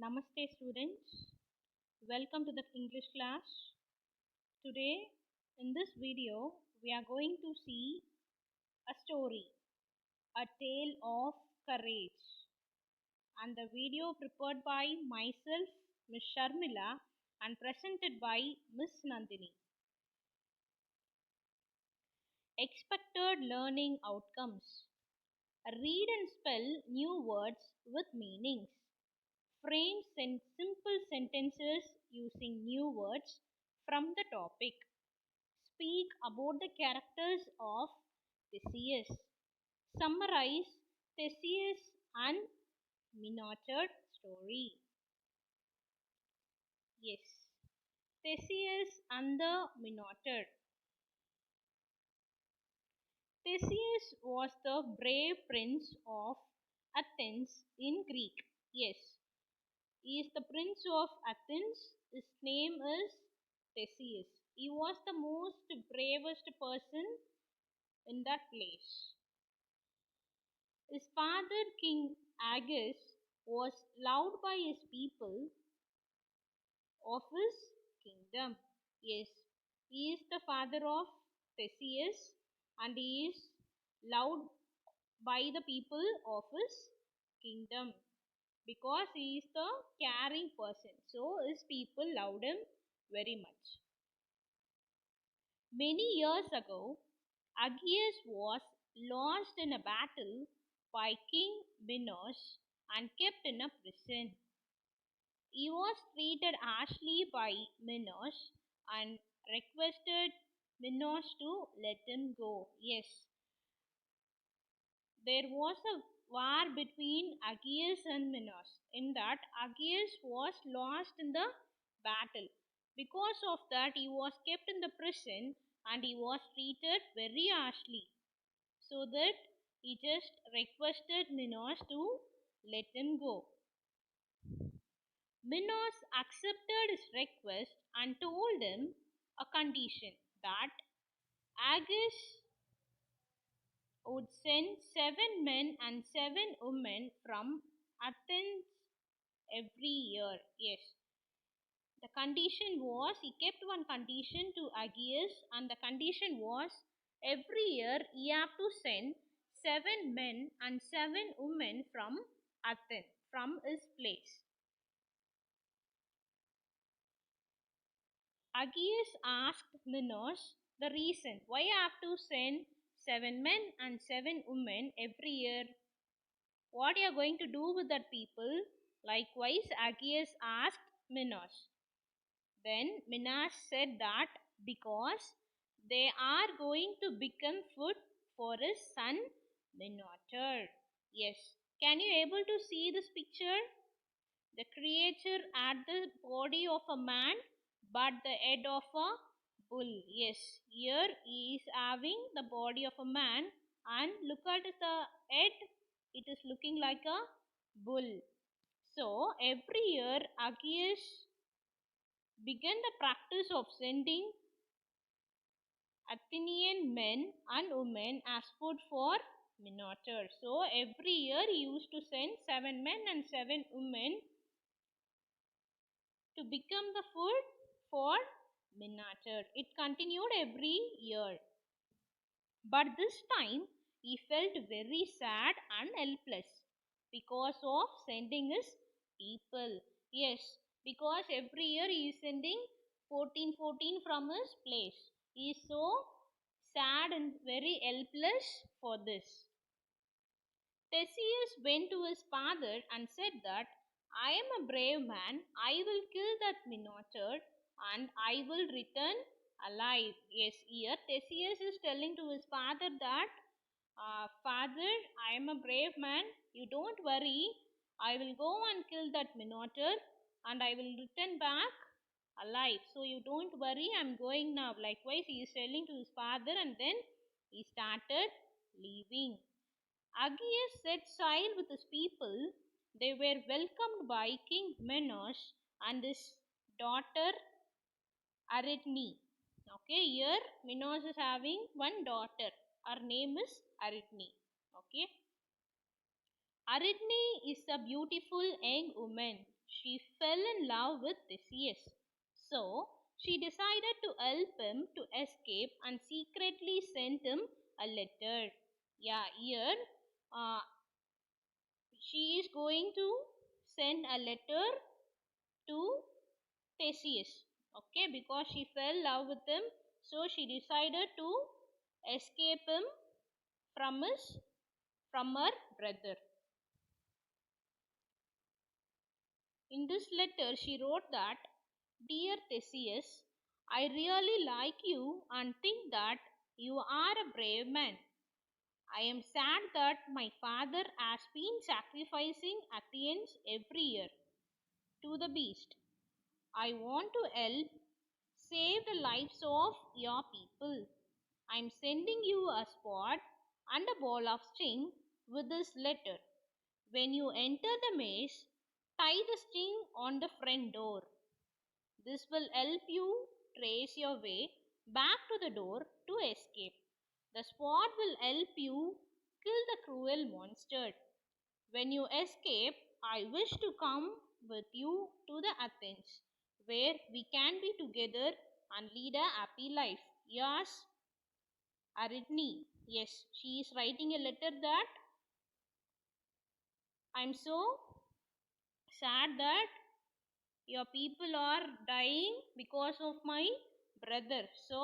Namaste students, welcome to the English class. Today in this video we are going to see a story, a tale of courage, and the video prepared by myself, Miss Sharmila, and presented by Miss Nandini. Expected learning outcomes. Read and spell new words with meanings. Frame simple sentences using new words from the topic. Speak about the characters of Theseus. Summarize Theseus and Minotaur story. Yes, Theseus and the Minotaur. Theseus was the brave prince of Athens in Greek. Yes, he is the prince of Athens. His name is Theseus. He was the most bravest person in that place. His father, King Agus, was loved by his people of his kingdom. Yes, he is the father of Theseus and he is loved by the people of his kingdom because he is the caring person. So his people loved him very much. Many years ago, Aegeus was lost in a battle by King Minos and kept in a prison. He was treated harshly by Minos and requested Minos to let him go. Yes, there was a war between Aegeus and Minos. In that, Aegeus was lost in the battle. Because of that, he was kept in the prison and he was treated very harshly. So that he just requested Minos to let him go. Minos accepted his request and told him a condition that Aegeus would send 7 men and 7 women from Athens every year. Yes. The condition was, he kept one condition to Aegeus, and the condition was every year he have to send 7 men and 7 women from Athens, from his place. Aegeus asked Minos the reason why I have to send 7 men and 7 women every year. What you are going to do with that people? Likewise, Aegeus asked Minos. Then Minos said that because they are going to become food for his son Minotaur. Yes. Can you able to see this picture? The creature had the body of a man but the head of a bull. Yes, here he is having the body of a man and look at the head, it is looking like a bull. So every year Aegeus began the practice of sending Athenian men and women as food for Minotaur. So every year he used to send 7 men and 7 women to become the food for Minotaur. It continued every year. But this time he felt very sad and helpless because of sending his people. Yes, because every year he is sending 14 from his place. He is so sad and very helpless for this. Theseus went to his father and said that I am a brave man, I will kill that Minotaur and I will return alive. Yes, here Theseus is telling to his father that Father, I am a brave man, you don't worry, I will go and kill that Minotaur and I will return back alive. So you don't worry, I am going now. Likewise, he is telling to his father and then he started leaving. Aegeus set sail with his people. They were welcomed by King Minos and his daughter Arachne. Okay, here Minos is having one daughter. Her name is Arachne. Okay. Arachne is a beautiful young woman. she fell in love with Theseus. So she decided to help him to escape and secretly sent him a letter. Yeah, here uh, she is going to send a letter to Theseus. Okay, because she fell in love with him, so she decided to escape him from her brother. In this letter, she wrote that, "Dear Theseus, I really like you and think that you are a brave man. I am sad that my father has been sacrificing Athens every year to the beast. I want to help save the lives of your people. I am sending you a spot and a ball of string with this letter. When you enter the maze, tie the string on the front door. This will help you trace your way back to the door to escape. The spot will help you kill the cruel monster. When you escape, I wish to come with you to the Athens, where we can be together and lead a happy life. Yours, Ariadne." Yes, she is writing a letter that, "I'm so sad that your people are dying because of my brother. So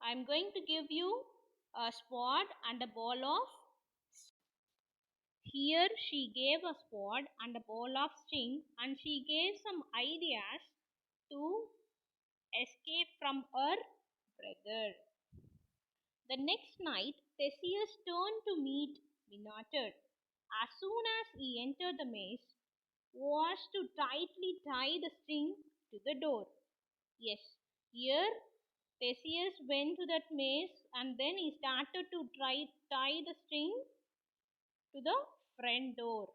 I'm going to give you a spot and a ball of." Here she gave a spot and a ball of string, and she gave some ideas to escape from her brother. The next night, Theseus turned to meet Minotaur. As soon as he entered the maze, was to tightly tie the string to the door. Yes, here Theseus went to that maze and then he started to tie the string to the front door.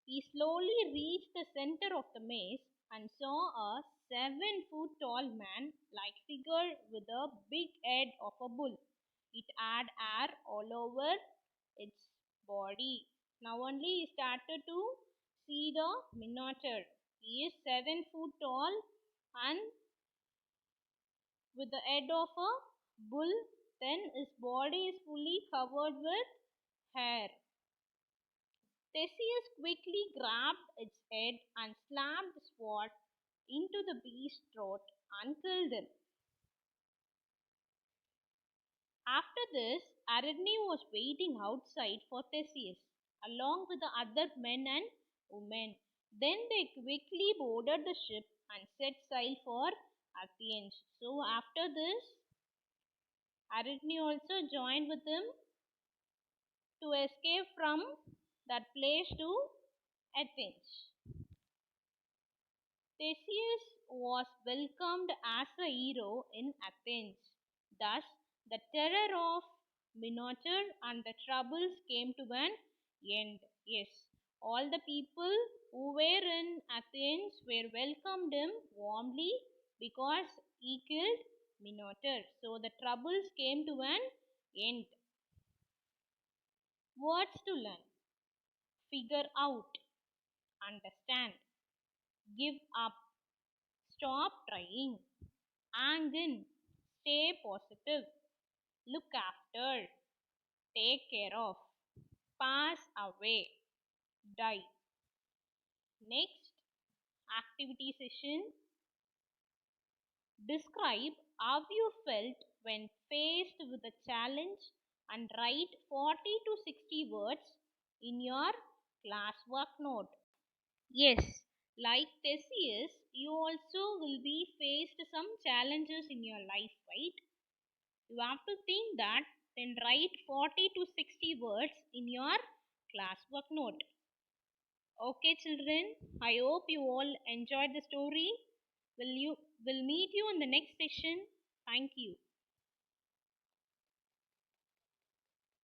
He slowly reached the center of the maze and saw a 7 foot tall man like figure with a big head of a bull. It had hair all over its body. Now only he started to see the Minotaur. He is 7 foot tall and with the head of a bull, then his body is fully covered with hair. Theseus quickly grabbed its head and slammed the sword into the beast's throat and killed him. After this, Ariadne was waiting outside for Theseus, along with the other men and women. Then they quickly boarded the ship and set sail for Athens. So after this, Ariadne also joined with him to escape from that place to Athens. Theseus was welcomed as a hero in Athens. Thus, the terror of Minotaur and the troubles came to an end. Yes, all the people who were in Athens were welcomed him warmly because he killed Minotaur. So the troubles came to an end. Words to learn: figure out, understand, give up, stop trying, hang in, stay positive, look after, take care of, pass away, die. Next activity session: describe how you felt when faced with a challenge and write 40 to 60 words in your classwork note. Yes, like Theseus, you also will be faced some challenges in your life, right? You have to think that, then write 40 to 60 words in your classwork note. Okay, children, I hope you all enjoyed the story. Will meet you in the next session. Thank you.